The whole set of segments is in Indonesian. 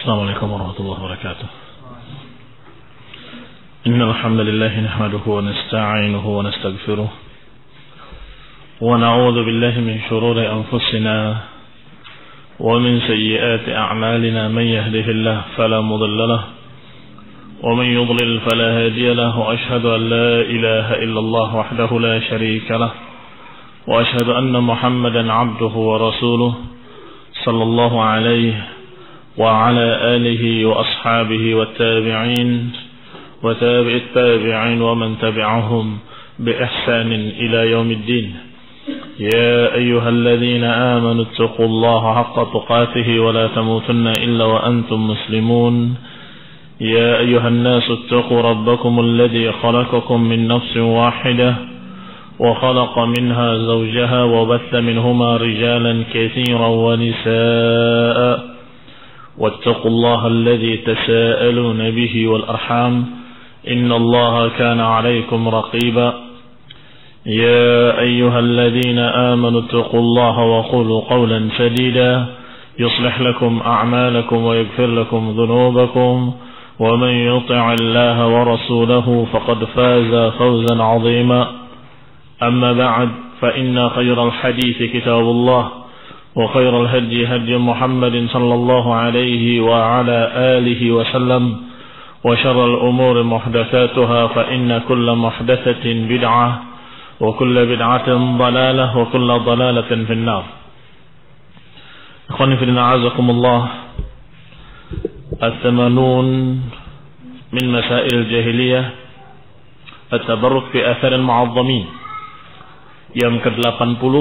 السلام عليكم ورحمة الله وبركاته. إن الحمد لله نحمده ونستعينه ونستغفره ونعوذ بالله من شرور أنفسنا ومن سيئات أعمالنا. من يهده الله فلا مضل له ومن يضلل فلا هادي له. وأشهد أن لا إله إلا الله وحده لا شريك له وأشهد أن محمدا عبده ورسوله صلى الله عليه وعلى آله وأصحابه والتابعين وتابع التابعين ومن تبعهم بإحسان إلى يوم الدين. يا أيها الذين آمنوا اتقوا الله حق تقاته ولا تموتن إلا وأنتم مسلمون. يا أيها الناس اتقوا ربكم الذي خلقكم من نفس واحدة وخلق منها زوجها وبث منهما رجالا كثيرا ونساء واتقوا الله الذي تساءلون به والأرحام إن الله كان عليكم رقيبا. يا أيها الذين آمنوا اتقوا الله وقولوا قولا سديدا يصلح لكم أعمالكم ويغفر لكم ذنوبكم ومن يطع الله ورسوله فقد فاز فوزا عظيما. أما بعد فإن خير الحديث كتاب الله وخير الهدي هدي محمد صلى الله عليه وعلى آله وسلم وشر الأمور محدثاتها فإن كل محدثة بدعة وكل بدعة ضلالة وكل ضلالة في النار. إخواني في الدين أعزكم الله. الثمانون من مسائل الجاهلية التبرك بآثار المعظمين. Yang ke-80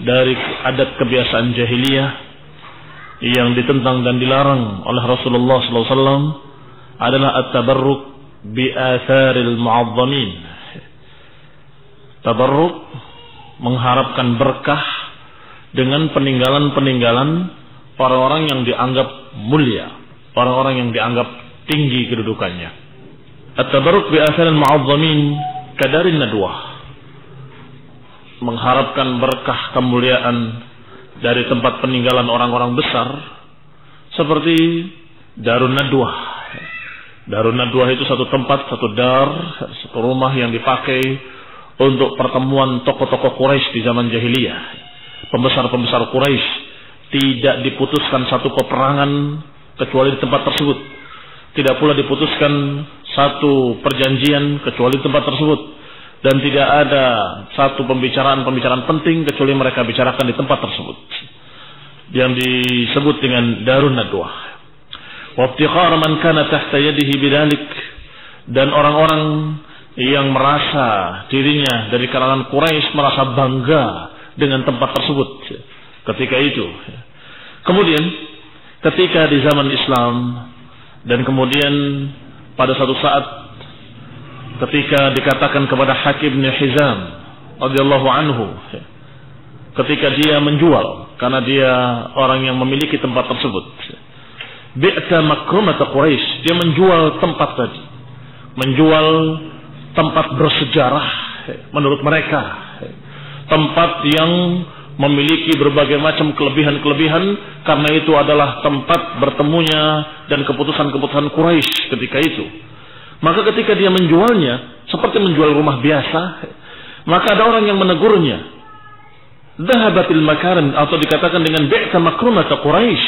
dari adat kebiasaan jahiliyah yang ditentang dan dilarang oleh Rasulullah SAW adalah at-tabarruk bi atharil mu'azzamin. Tabarruk mengharapkan berkah dengan peninggalan-peninggalan orang-orang yang dianggap mulia, orang-orang yang dianggap tinggi kedudukannya. At-tabarruk bi atharil mu'azzamin kadarin nadwah, mengharapkan berkah kemuliaan dari tempat peninggalan orang-orang besar seperti Darun Nadwah. Darun Nadwah itu satu tempat, satu rumah yang dipakai untuk pertemuan tokoh-tokoh Quraisy di zaman jahiliyah. Pembesar-pembesar Quraisy tidak diputuskan satu peperangan kecuali di tempat tersebut. Tidak pula diputuskan satu perjanjian kecuali di tempat tersebut. Dan tidak ada satu pembicaraan penting kecuali mereka bicarakan di tempat tersebut yang disebut dengan Darun Nadwah. Wa iftikhar man kana tahta yadihi bidzalik, dan orang-orang yang merasa dirinya dari kalangan Quraisy merasa bangga dengan tempat tersebut ketika itu. Kemudian ketika di zaman Islam dan kemudian pada satu saat ketika dikatakan kepada Hakim bin Hizam radhiyallahu anhu, ketika dia menjual karena dia orang yang memiliki tempat tersebut, bi'ta makrumat Quraisy, dia menjual tempat tadi, menjual tempat bersejarah menurut mereka, tempat yang memiliki berbagai macam kelebihan-kelebihan karena itu adalah tempat bertemunya dan keputusan-keputusan Quraisy ketika itu. Maka ketika dia menjualnya seperti menjual rumah biasa, maka ada orang yang menegurnya. Dhahabatil makarim, atau dikatakan dengan bi'ta makrumat Quraisy,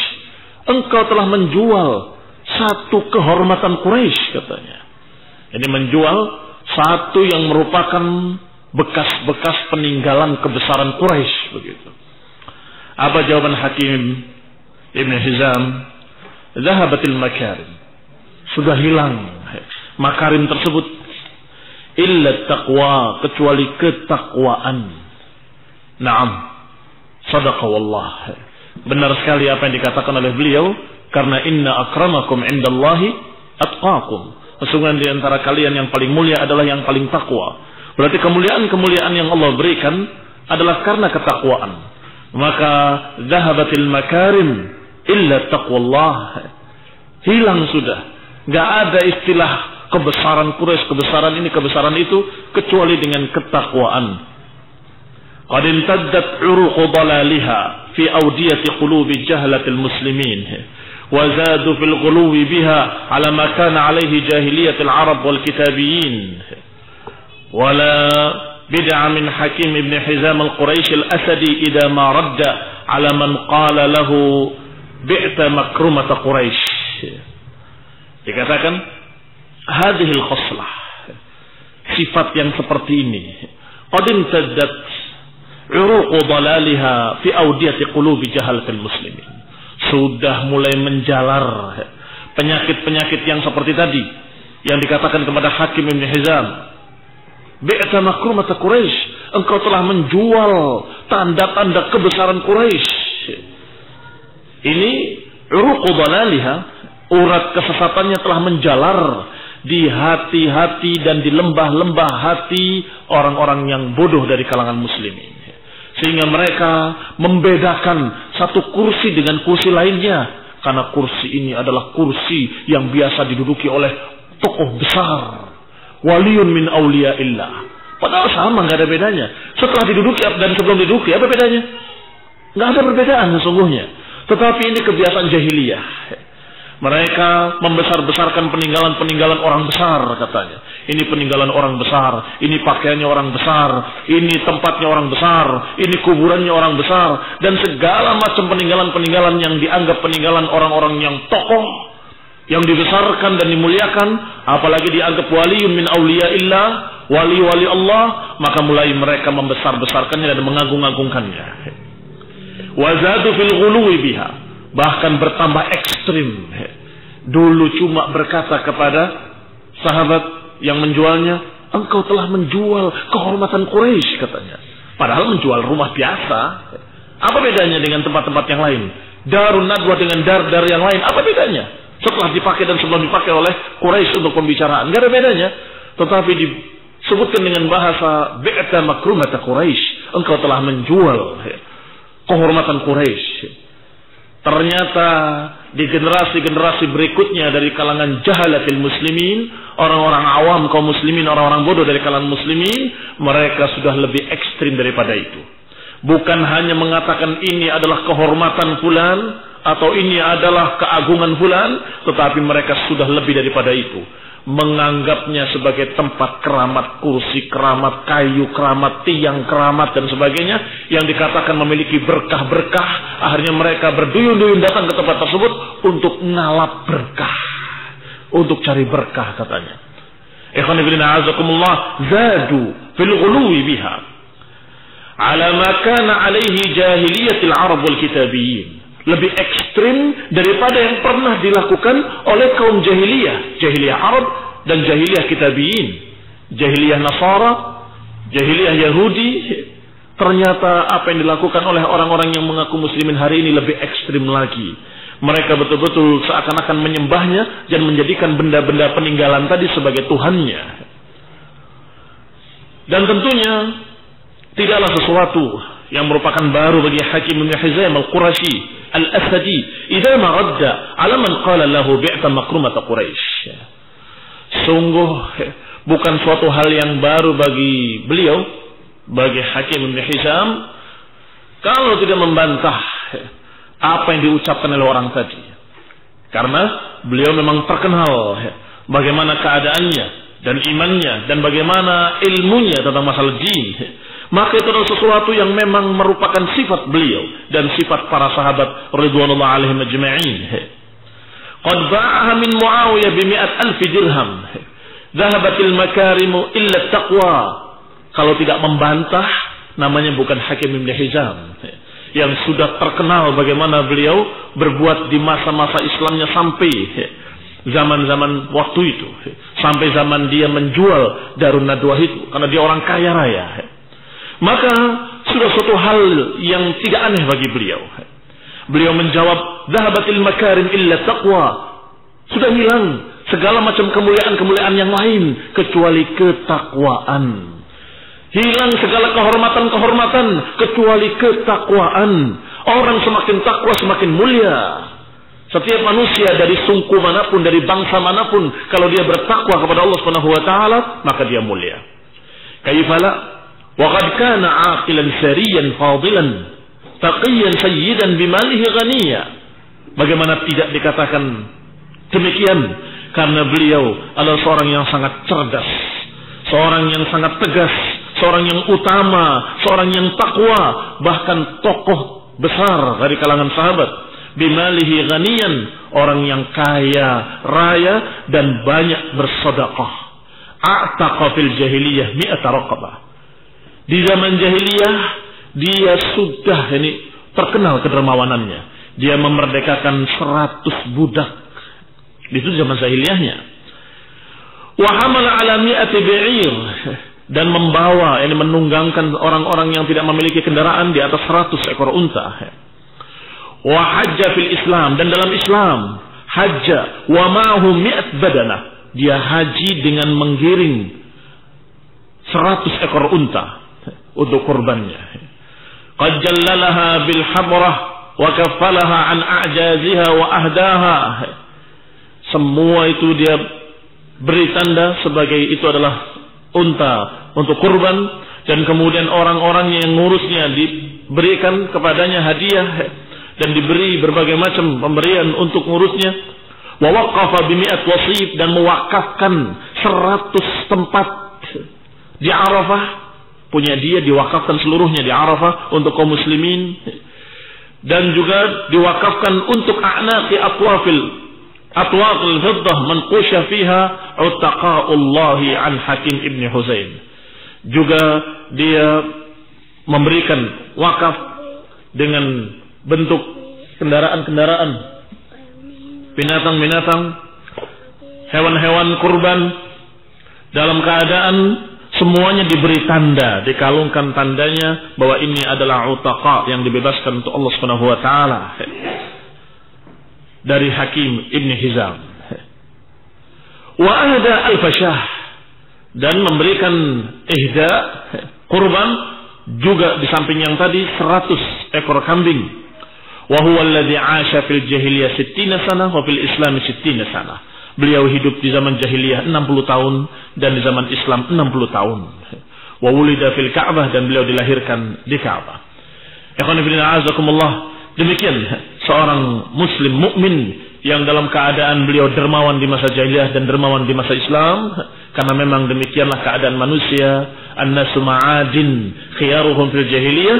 engkau telah menjual satu kehormatan Quraisy, katanya. Ini menjual satu yang merupakan bekas-bekas peninggalan kebesaran Quraisy, begitu. Apa jawaban Hakim Ibn Hizam? Dhahabatil makarim, sudah hilang makarim tersebut, illa taqwa, kecuali ketakwaan. Naam, sadaqa wallah, benar sekali apa yang dikatakan oleh beliau, karena inna akramakum indallahi atqakum, sesungguhnya di antara kalian yang paling mulia adalah yang paling takwa. Berarti kemuliaan-kemuliaan yang Allah berikan adalah karena ketakwaan. Maka dhahabatil makarim illa taqwallah, hilang sudah, enggak ada istilah kebesaran Quraisy, kebesaran ini, kebesaran itu, kecuali dengan ketakwaan. Qad imtaddat uruqu dalaliha fi awdiyati qulubi jahlatil muslimin wa zadu fil ghuluwi biha ala ma kana alaihi jahiliyatul Arab wal kitabiyin. Wala bid'a min Hakim ibn Hizam al-Quraisy al-Asadi idza ma radda ala man qala lahu bi'ta makrumata Quraisy. Dikatakan hadhil khoslah, sifat yang seperti ini qad imtaddat uruqu dalaliha fi awdiyati qulubi jahalatil muslimin, sudah mulai menjalar penyakit-penyakit yang seperti tadi yang dikatakan kepada Hakim ibn Hizam, bi'ta makrumata Quraisy, engkau telah menjual tanda-tanda kebesaran Quraisy. Ini uruqu dalaliha, urat kesesatannya telah menjalar di hati-hati dan di lembah-lembah hati orang-orang yang bodoh dari kalangan muslimin, sehingga mereka membedakan satu kursi dengan kursi lainnya, karena kursi ini adalah kursi yang biasa diduduki oleh tokoh besar, waliyun min awliyaillah. Padahal sama, nggak ada bedanya. Setelah diduduki dan sebelum diduduki, apa bedanya? Nggak ada perbedaan sesungguhnya. Tetapi ini kebiasaan jahiliyah. Mereka membesar-besarkan peninggalan-peninggalan orang besar, katanya. Ini peninggalan orang besar, ini pakaiannya orang besar, ini tempatnya orang besar, ini kuburannya orang besar, dan segala macam peninggalan-peninggalan yang dianggap peninggalan orang-orang yang tokoh, yang dibesarkan dan dimuliakan, apalagi dianggap waliyun min awliyaillah, wali-wali Allah, maka mulai mereka membesar-besarkannya dan mengagung-agungkannya. Wazadu fil ghuluwi biha, bahkan bertambah ekstrim. Dulu cuma berkata kepada sahabat yang menjualnya, engkau telah menjual kehormatan Quraisy, katanya. Padahal menjual rumah biasa. Apa bedanya dengan tempat-tempat yang lain? Darun Nadwa dengan dar-dar yang lain, apa bedanya? Setelah dipakai dan sebelum dipakai oleh Quraisy untuk pembicaraan, nggak ada bedanya. Tetapi disebutkan dengan bahasa bi'ta makrumata Quraisy, engkau telah menjual kehormatan Quraisy. Ternyata di generasi-generasi berikutnya dari kalangan jahalatil muslimin, orang-orang awam kaum muslimin, orang-orang bodoh dari kalangan muslimin, mereka sudah lebih ekstrim daripada itu. Bukan hanya mengatakan ini adalah kehormatan fulan atau ini adalah keagungan fulan, tetapi mereka sudah lebih daripada itu. Menganggapnya sebagai tempat keramat, kursi keramat, kayu keramat, tiang keramat dan sebagainya yang dikatakan memiliki berkah-berkah. Akhirnya mereka berduyun-duyun datang ke tempat tersebut untuk ngalap berkah, untuk cari berkah, katanya. Ikhwan fillah a'azakumullah, zadu fil ghuluwi biha ala ma kana alaihi jahiliyatil Arab wal kitabiyin. Lebih ekstrim daripada yang pernah dilakukan oleh kaum jahiliyah Arab dan jahiliyah kitabiyin, jahiliyah Nasara, jahiliyah Yahudi. Ternyata apa yang dilakukan oleh orang-orang yang mengaku muslimin hari ini lebih ekstrim lagi. Mereka betul-betul seakan-akan menyembahnya dan menjadikan benda-benda peninggalan tadi sebagai tuhannya. Dan tentunya tidaklah sesuatu yang merupakan baru bagi Hakim bin Hizam al-Qurashi al-Asadi idza ma radda ala man qala lahu bi'ta makrumata Quraisy. Sungguh bukan suatu hal yang baru bagi beliau, bagi Hakim bin Hizam, kalau tidak membantah apa yang diucapkan oleh orang tadi. Karena beliau memang terkenal bagaimana keadaannya dan imannya dan bagaimana ilmunya tentang masalah jin. Maka itu adalah sesuatu yang memang merupakan sifat beliau dan sifat para sahabat ridwanullah alaihim ajma'in. Qad ba'aha min Muawiyah bi 100,000 dirham. Dhahabatil makarimu illa taqwa. Kalau tidak membantah, namanya bukan Hakim bin Hizam yang sudah terkenal bagaimana beliau berbuat di masa-masa Islamnya sampai zaman-zaman waktu itu, sampai zaman dia menjual Darun Nadwah itu karena dia orang kaya raya. Maka sudah suatu hal yang tidak aneh bagi beliau. Beliau menjawab, "Dhahabatil makarim illa taqwa." Sudah hilang segala macam kemuliaan-kemuliaan yang lain kecuali ketakwaan. Hilang segala kehormatan-kehormatan kecuali ketakwaan. Orang semakin takwa semakin mulia. Setiap manusia dari suku manapun, dari bangsa manapun, kalau dia bertakwa kepada Allah Subhanahu wa taala, maka dia mulia. Kaifala وقد كان عاقلا سريا فاضلا تقيا سيدا بماله غنيا. Bagaimana tidak dikatakan demikian? Karena beliau adalah seorang yang sangat cerdas, seorang yang sangat tegas, seorang yang utama, seorang yang takwa, bahkan tokoh besar dari kalangan sahabat. Bimalihi ghaniyan, orang yang kaya raya dan banyak bersedekah. A'taqa fil jahiliyah mi'ata raqabah. Di zaman jahiliyah dia sudah terkenal kedermawanannya. Dia memerdekakan 100 budak. Itu zaman jahiliyahnya. Wa hamala ala mi'ati bi'ir, dan membawa, menunggangkan orang-orang yang tidak memiliki kendaraan di atas 100 ekor unta. Wa hajja fil Islam, dan dalam Islam hajja wa ma'ahu mi'at badanah. Dia haji dengan menggiring 100 ekor unta untuk kurbannya. Qad jallalaha bil habrah wa kaffalaha an a'jaziha wa ahdaha. Semua itu dia beri tanda sebagai itu adalah unta untuk kurban, dan kemudian orang-orang yang ngurusnya diberikan kepadanya hadiah dan diberi berbagai macam pemberian untuk ngurusnya. Wa waqafa bi mi'at wasif, dan mewakafkan 100 tempat di Arafah, punya dia diwakafkan seluruhnya di Arafah untuk kaum muslimin, dan juga diwakafkan untuk a'naqi atwaqil fiddah manqusha fiha utaqa'ullahi an Hakim ibn Huzain. Juga dia memberikan wakaf dengan bentuk kendaraan-kendaraan, binatang-binatang, hewan-hewan kurban, dalam keadaan semuanya diberi tanda, dikalungkan tandanya bahwa ini adalah utaqa yang dibebaskan untuk Allah Subhanahu wa taala dari Hakim ibn Hizam. Wa ahda al-fashah, dan memberikan ihda kurban juga di samping yang tadi 100 ekor kambing. Wa huwa alladhi 'asha fil jahiliyah 60 sana wa fil Islam 60 sana. Beliau hidup di zaman jahiliyah 60 tahun dan di zaman Islam 60 tahun. Wa wulida fil Ka'bah, dan beliau dilahirkan di Ka'bah. Ikhwan fillah azakumullah, demikian seorang muslim mukmin yang dalam keadaan beliau dermawan di masa jahiliyah dan dermawan di masa Islam, karena memang demikianlah keadaan manusia. An-nasu ma'adin, khiyaruhum fil jahiliyah,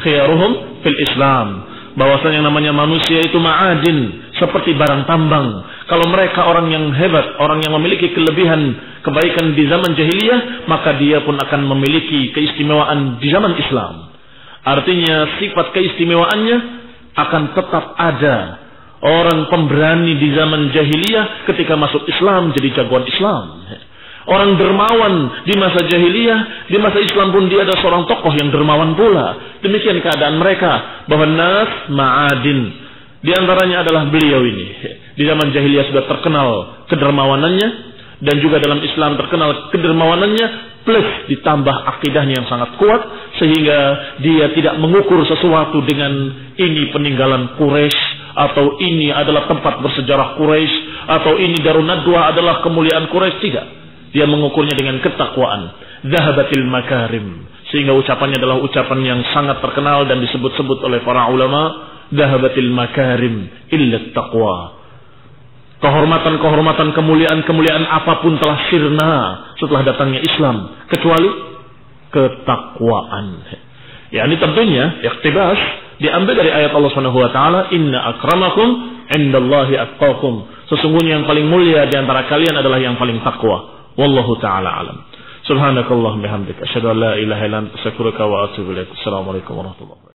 khiyaruhum fil Islam. Bahwasanya yang namanya manusia itu ma'adin, seperti barang tambang. Kalau mereka orang yang hebat, orang yang memiliki kelebihan kebaikan di zaman jahiliyah, maka dia pun akan memiliki keistimewaan di zaman Islam. Artinya sifat keistimewaannya akan tetap ada. Orang pemberani di zaman jahiliyah ketika masuk Islam jadi jagoan Islam. Orang dermawan di masa jahiliyah, di masa Islam pun dia ada seorang tokoh yang dermawan pula. Demikian keadaan mereka, bahwa nas ma'adin. Di antaranya adalah beliau ini. Di zaman jahiliyah sudah terkenal kedermawanannya, dan juga dalam Islam terkenal kedermawanannya, plus ditambah akidahnya yang sangat kuat, sehingga dia tidak mengukur sesuatu dengan ini peninggalan Quraisy, atau ini adalah tempat bersejarah Quraisy, atau ini Darun Nadwa adalah kemuliaan Quraisy. Tidak. Dia mengukurnya dengan ketakwaan. Zahabatil makarim. Sehingga ucapannya adalah ucapan yang sangat terkenal dan disebut-sebut oleh para ulama. Zahabatil makarim illa taqwa. Kehormatan-kehormatan, kemuliaan-kemuliaan apapun telah sirna setelah datangnya Islam, kecuali ketakwaan. Ya, ini tentunya iktibas diambil dari ayat Allah Subhanahu wa taala, inna akramakum indallahi atqakum. Sesungguhnya yang paling mulia di antara kalian adalah yang paling takwa. Wallahu taala alam. Subhanakallahumma bihamdika asyhadu an la ilaha illa anta astaghfiruka wa atubu ilaik. Assalamualaikum warahmatullahi wabarakatuh.